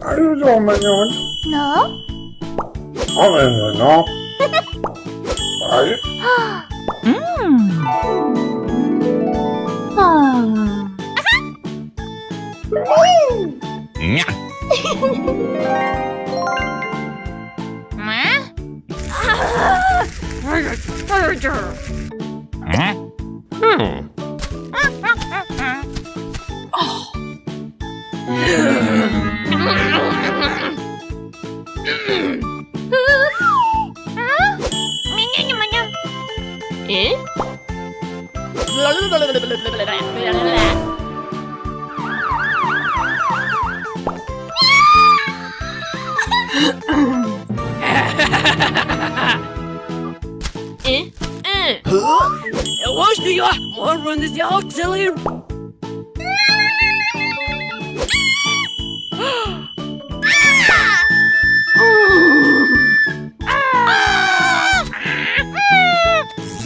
Are you doing my own? No? Oh, no. Are you? Yavaş ya. Morbanız ya silly.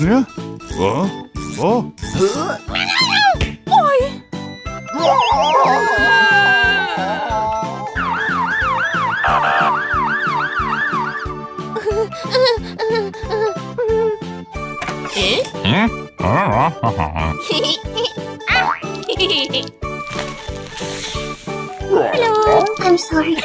Ne? O? O? Hello. I'm sorry.